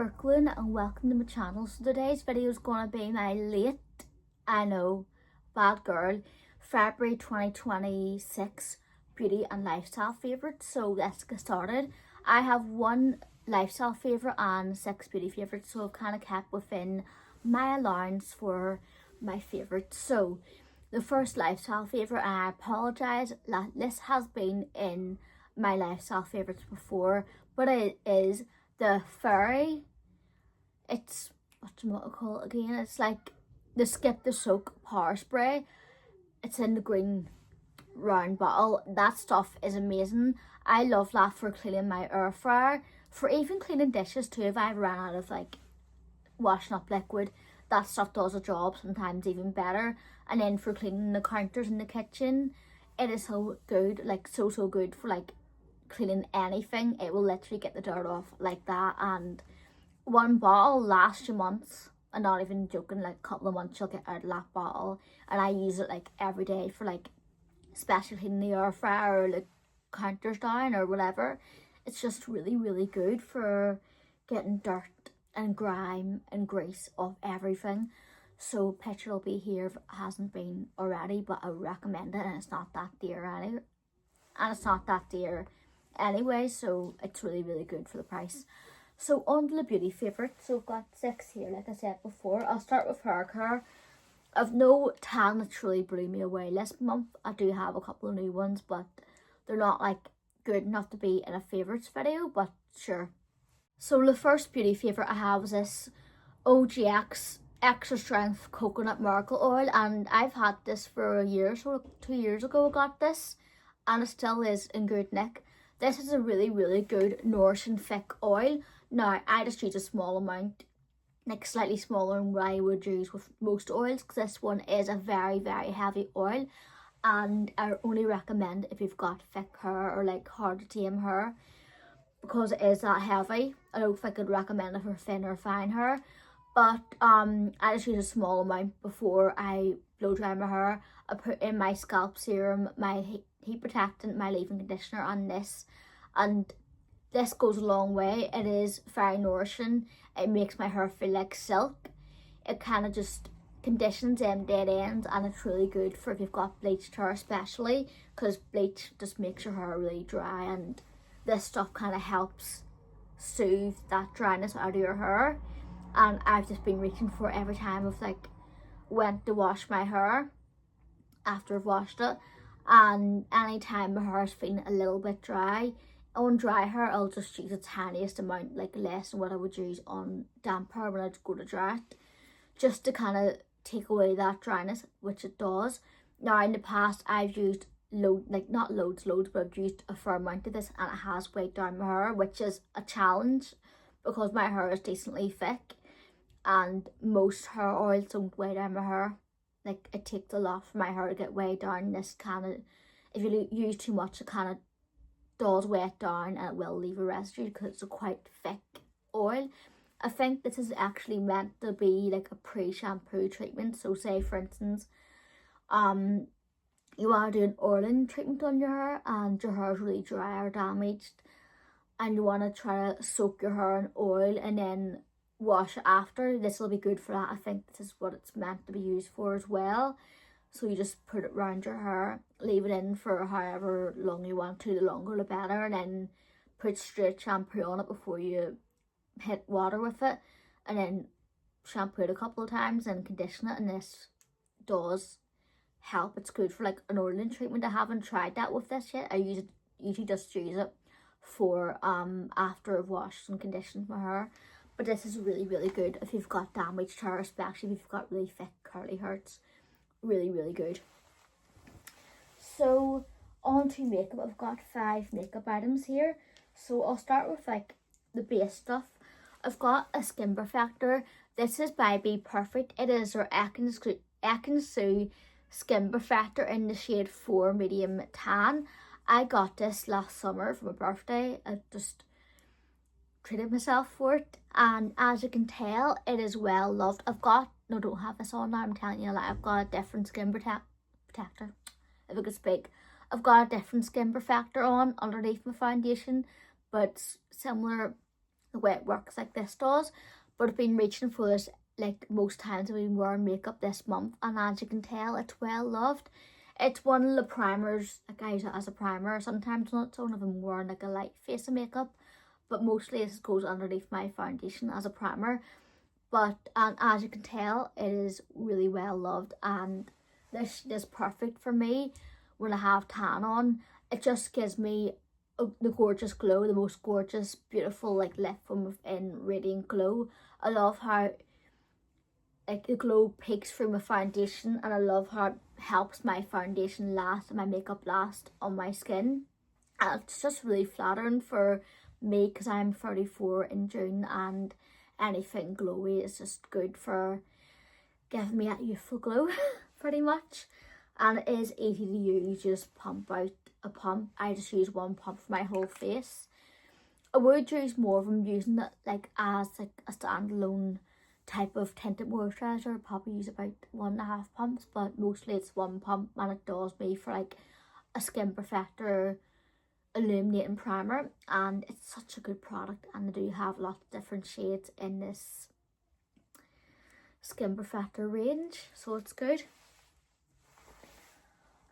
Brooklyn and welcome to my channel. So today's video is going to be my late, I know, bad girl, February 2026 beauty and lifestyle favourites. So let's get started. I have one lifestyle favourite and 6 beauty favourites, so I've kind of kept within my allowance for my favourites. So the first lifestyle favourite, and I apologise that this has been in my lifestyle favourites before, but it is the Fairy. It's, whatchamacallit again, it's like the Skip the Soak power spray. It's in the green round bottle. That stuff is amazing. I love that for cleaning my air fryer, for even cleaning dishes too. If I've run out of like washing up liquid, that stuff does a job, sometimes even better. And then for cleaning the counters in the kitchen, it is so good, like so good for like cleaning anything. It will literally get the dirt off like that, and one bottle lasts you months. I'm not even joking, like a couple of months you'll get out of that bottle. And I use it like every day for like especially cleaning the air fryer or like counters down or whatever. It's just really good for getting dirt and grime and grease off everything. So picture will be here if it hasn't been already, but I would recommend it, and it's not that dear anyway, so it's really good for the price. So on to the beauty favourites. So I've got 6 here, like I said before. I'll start with hair care. I've no tan that truly blew me away this month. I do have a couple of new ones, but they're not like good enough to be in a favourites video, but sure. So the first beauty favourite I have is this OGX Extra Strength Coconut Miracle Oil, and I've had this for a year, so 2 years ago I got this, and it still is in good nick. This is a really good nourishing thick oil. Now I just use a small amount, like slightly smaller than what I would use with most oils, because this one is a very heavy oil, and I only recommend if you've got thick hair or like hard to tame hair, because it is that heavy. I don't think I'd recommend it for thin or fine hair, but I just use a small amount before I blow dry my hair. I put in my scalp serum, my heat protectant, my leave-in conditioner, and this goes a long way. It is very nourishing. It makes my hair feel like silk. It kind of just conditions them dead ends, and it's really good for if you've got bleached hair, especially because bleach just makes your hair really dry, and this stuff kind of helps soothe that dryness out of your hair. And I've just been reaching for it every time I've like went to wash my hair after I've washed it, and anytime my hair is feeling a little bit dry, on dry hair I'll just use the tiniest amount, like less than what I would use on damp hair when I go to dry it, just to kind of take away that dryness, which it does. Now in the past I've used not loads, but I've used a fair amount of this, and it has weighed down my hair, which is a challenge because my hair is decently thick, and most hair oils don't weigh down my hair. Like it takes a lot for my hair to get weighed down. This kind of, if you use too much, it kind of does weigh it down, and it will leave a residue because it's a quite thick oil. I think this is actually meant to be like a pre-shampoo treatment. So say for instance, you want to do an oiling treatment on your hair and your hair is really dry or damaged, and you want to try to soak your hair in oil and then wash it after. This will be good for that. I think this is what it's meant to be used for as well. So you just put it around your hair, leave it in for however long you want to, the longer the better, and then put straight shampoo on it before you hit water with it, and then shampoo it a couple of times and condition it. And this does help. It's good for like an oiling treatment. I haven't tried that with this yet. I usually just use it for after I've washed and conditioned my hair. But this is really good if you've got damaged hair, especially if you've got really thick curly hairs. Really good. So on to makeup. I've got 5 makeup items here. So I'll start with like the base stuff. I've got a skin perfector. This is by bPerfect. It is our Ekin skin perfector in the shade 4 medium tan. I got this last summer for my birthday. I just treated myself for it, and as you can tell, it is well loved. Don't have this on now, I'm telling you, like I've got a different skin protector, if I could speak. I've got a different skin perfector on underneath my foundation, but similar the way it works like this does, but I've been reaching for this like most times I've been wearing makeup this month, and as you can tell, it's well loved. It's one of the primers, like I use it as a primer sometimes, not so if I'm wearing like a light face of makeup, but mostly this goes underneath my foundation as a primer. But and as you can tell, it is really well loved, and this is perfect for me when I have tan on. It just gives me the gorgeous glow, the most gorgeous, beautiful, like lit from within radiant glow. I love how like the glow peaks through my foundation, and I love how it helps my foundation last and my makeup last on my skin. And it's just really flattering for me because I'm 34 in June, and anything glowy is just good for giving me that youthful glow pretty much. And it is easy to use. You just pump out a pump. I just use one pump for my whole face. I would use more if I'm using it like as like a standalone type of tinted moisturizer. I'd probably use about 1.5 pumps, but mostly it's one pump, and it does me for like a Skin Perfector illuminating primer, and it's such a good product, and they do have lots of different shades in this Skin Perfector range, so it's good.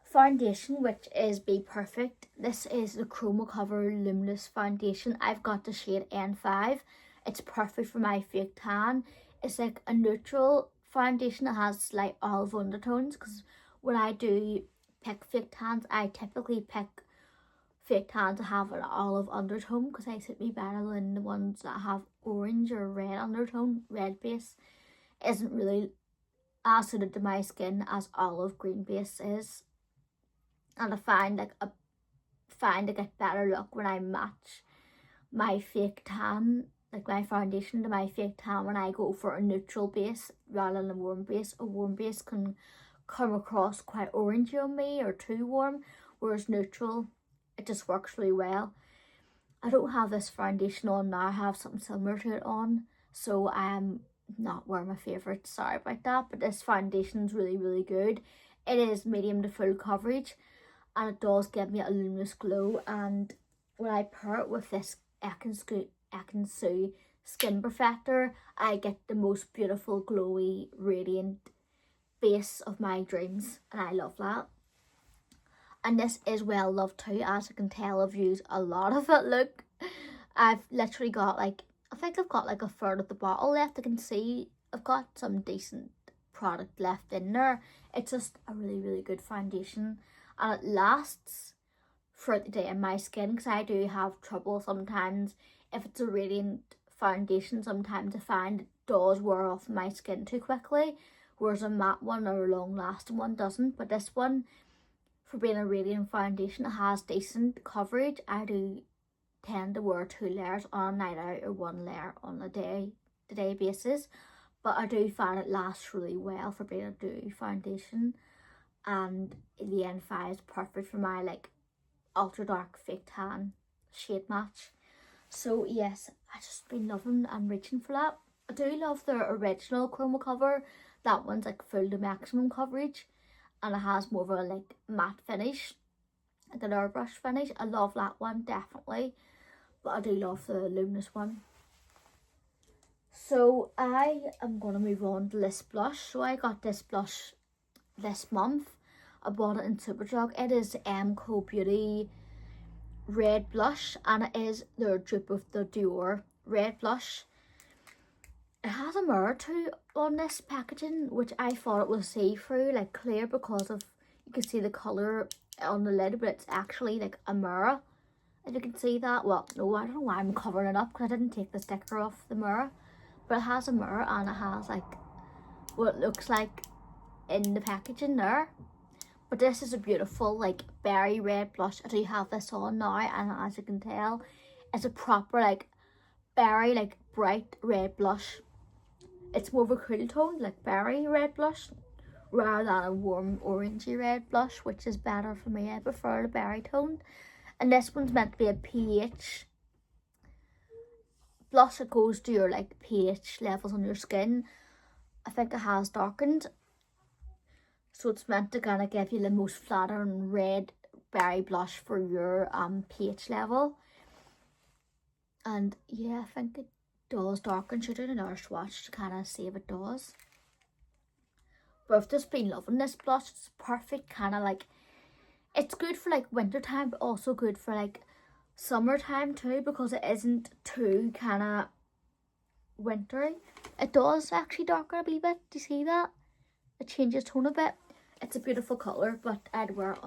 Foundation, which is bPerfect. This is the Chroma Cover Luminous Foundation. I've got the shade N5. It's perfect for my fake tan. It's like a neutral foundation that has slight olive undertones, because when I do pick fake tans, I typically pick fake tans that have an olive undertone, because I suit me better than the ones that have orange or red undertone. Red base isn't really as suited to my skin as olive green base is. And I find I get better look when I match my fake tan, like my foundation, to my fake tan when I go for a neutral base rather than a warm base. A warm base can come across quite orangey on me or too warm, whereas neutral, it just works really well. I don't have this foundation on now. I have something similar to it on, so I'm not wearing my favourite. Sorry about that, but this foundation is really, really good. It is medium to full coverage, and it does give me a luminous glow. And when I pair it with this Ekin Skin Perfector, I get the most beautiful, glowy, radiant base of my dreams, and I love that. And this is well loved too, as you can tell. I've used a lot of it. Look, I've literally got like, I think I've got like a third of the bottle left. I can see I've got some decent product left in there. It's just a really, really good foundation, and it lasts throughout the day in my skin, because I do have trouble sometimes if it's a radiant foundation. Sometimes I find it does wear off my skin too quickly, whereas a matte one or a long lasting one doesn't. But this one, for being a radiant foundation, it has decent coverage. I do tend to wear 2 layers on a night out or 1 layer on a day-to-day basis, but I do find it lasts really well for being a dewy foundation. And the N5 is perfect for my like ultra dark fake tan shade match. So yes, I just been loving and reaching for that. I do love the original Chroma Cover. That one's like full to maximum coverage, and it has more of a like matte finish, like an airbrush finish. I love that one definitely, but I do love the luminous one. So I am going to move on to this blush. So I got this blush this month. I bought it in Superdrug. It is MCoBeauty Red Blush, and it is their dupe of the Dior Red Blush. It has a mirror too on this packaging, which I thought it was see-through, like clear, because of you can see the colour on the lid, but it's actually like a mirror. If you can see that. Well, no, I don't know why I'm covering it up, because I didn't take the sticker off the mirror. But it has a mirror, and it has like what it looks like in the packaging there. But this is a beautiful like berry red blush. I do have this on now, and as you can tell, it's a proper like berry, like bright red blush. It's more of a cool tone, like berry red blush, rather than a warm orangey red blush, which is better for me. I prefer the berry tone. And this one's meant to be a pH blush. It goes to your like pH levels on your skin. I think it has darkened, so it's meant to kind of give you the most flattering red berry blush for your pH level. And yeah, I think it does darken. Should do another swatch to kind of see if it does. But I've just been loving this blush. It's perfect, kind of like, it's good for like winter time, but also good for like summertime too, because it isn't too kind of wintry. It does actually darken a wee bit. Do you see that? It changes tone a bit. It's a beautiful colour, but I'd wear it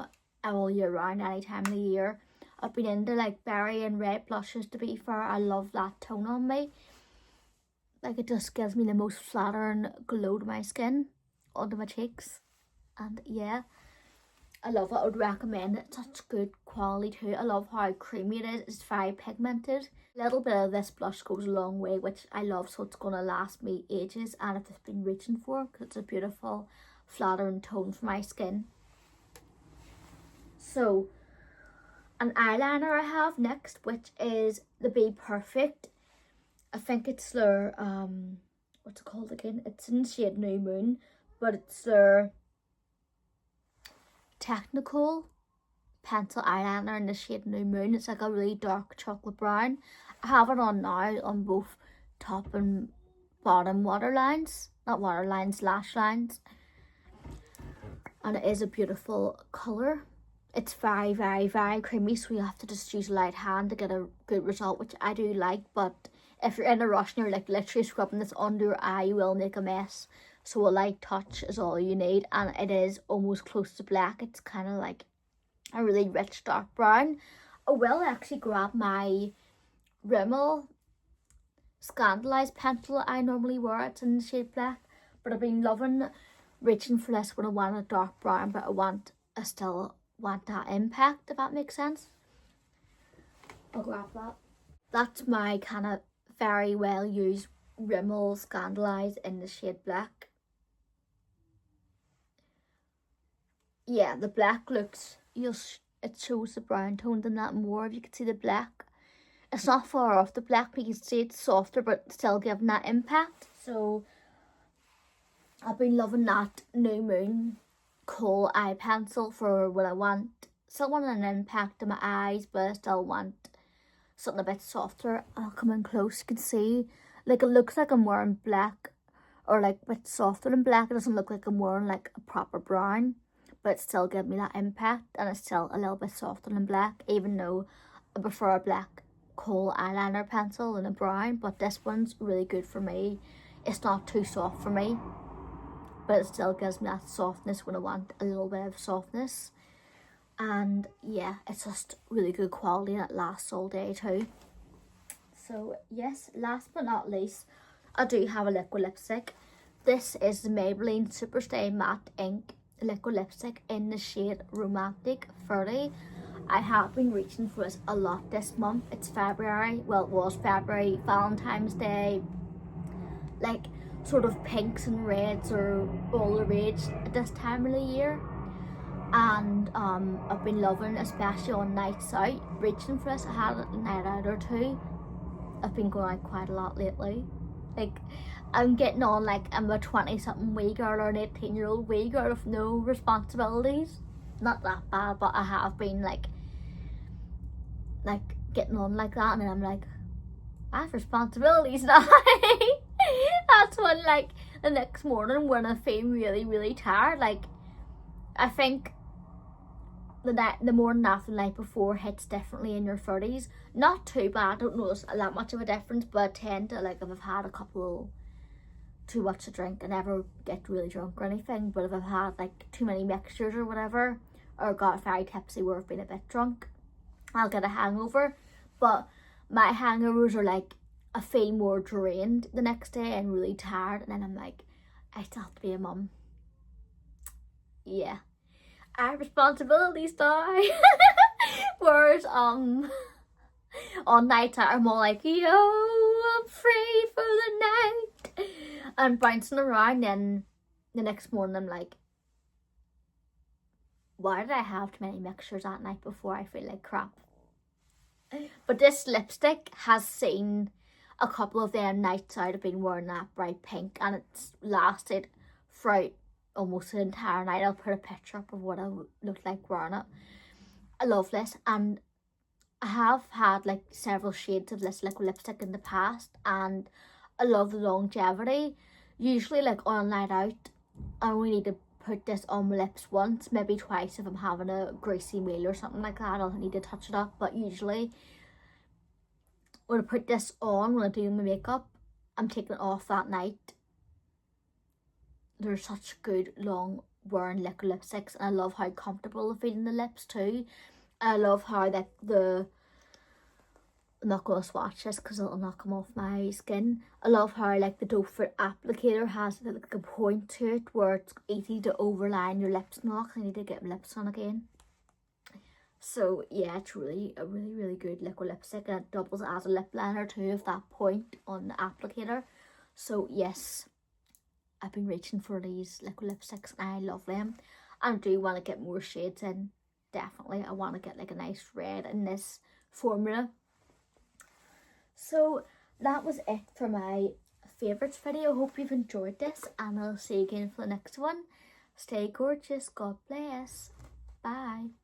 all year round, any time of the year. I've been into like berry and red blushes, to be fair. I love that tone on me. Like, it just gives me the most flattering glow to my skin, onto my cheeks. And yeah, I love it. I would recommend it. It's such good quality too. I love how creamy it is. It's very pigmented. A little bit of this blush goes a long way, which I love, so it's going to last me ages, and I've just been reaching for because it's a beautiful flattering tone for my skin. So, an eyeliner I have next, which is the bPerfect. I think it's their, what's it called again? It's in the shade New Moon, but it's their technical pencil eyeliner in the shade New Moon. It's like a really dark chocolate brown. I have it on now on both top and bottom waterlines. Not waterlines, lash lines. And it is a beautiful colour. It's very, very, very creamy, so you have to just use a light hand to get a good result, which I do like, but if you're in a rush and you're like literally scrubbing this under your eye, you will make a mess. So a light touch is all you need, and it is almost close to black. It's kind of like a really rich dark brown. I will actually grab my Rimmel Scandalized pencil I normally wear. It's in the shade black, but I've been loving reaching for this when I want a dark brown, but I still want that impact, if that makes sense. I'll grab that. That's my kind of very well used Rimmel Scandalized in the shade black. Yeah, the black looks, it shows the brown tone than that more. If you can see the black, it's not far off the black, but you can see it's softer but still giving that impact. So I've been loving that New Moon Khol eye pencil for when I still want an impact in my eyes, but I still want something a bit softer. I'll come in close, you can see, like, it looks like I'm wearing black, or like a bit softer than black. It doesn't look like I'm wearing like a proper brown, but it still gives me that impact, and it's still a little bit softer than black, even though I prefer a black Khol eyeliner pencil than a brown. But this one's really good for me. It's not too soft for me, but it still gives me that softness when I want a little bit of softness. And yeah, it's just really good quality, and it lasts all day too. So yes, last but not least, I do have a liquid lipstick. This is the Maybelline Superstay Matte Ink liquid lipstick in the shade Romantic 30. I have been reaching for this a lot this month. It's February, well, it was February, Valentine's Day, like sort of pinks and reds are all the rage at this time of the year. And I've been loving, especially on nights out, reaching for this. I had a night out or two. I've been going out quite a lot lately. Like, I'm getting on like I'm a 20-something wee girl or an 18-year-old wee girl with no responsibilities. Not that bad, but I have been like getting on like that, and then I'm like, I have responsibilities now. That's when, like, the next morning when I feel really, really tired, like, I think the morning after the night before hits differently in your 30s. Not too bad, I don't notice that much of a difference, but I tend to, like, if I've had a couple too much to drink, I never get really drunk or anything, but if I've had like too many mixtures or whatever, or got very tipsy where I've been a bit drunk, I'll get a hangover. But my hangovers are like, I feel more drained the next day and really tired, and then I'm like, I still have to be a mum. Yeah, I have responsibilities now. Whereas on nights out, I'm all like, yo, I'm free for the night, and bouncing around. Then the next morning I'm like, why did I have too many mixtures that night before? I feel like crap. But this lipstick has seen a couple of them nights out. I've been wearing that bright pink, and it's lasted throughout almost the entire night. I'll put a picture up of what I looked like wearing it. I love this, and I have had like several shades of this liquid lipstick in the past, and I love the longevity. Usually like on a night out, I only need to put this on my lips once, maybe twice if I'm having a greasy meal or something like that. I'll need to touch it up, but usually when I put this on, when I do my makeup, I'm taking it off that night. They're such good long wearing liquid lipsticks, and I love how comfortable they feel in the lips too. I love how I'm not going to swatch this because it'll not come off my skin. I love how like the doe foot applicator has like a point to it where it's easy to overline your lips now. I need to get my lips on again. So yeah, it's really a really good liquid lipstick, and it doubles as a lip liner too of that point on the applicator. So yes, I've been reaching for these liquid lipsticks and I love them. I do want to get more shades in, definitely. I want to get like a nice red in this formula. So that was it for my favourites video. Hope you've enjoyed this, and I'll see you again for the next one. Stay gorgeous. God bless. Bye.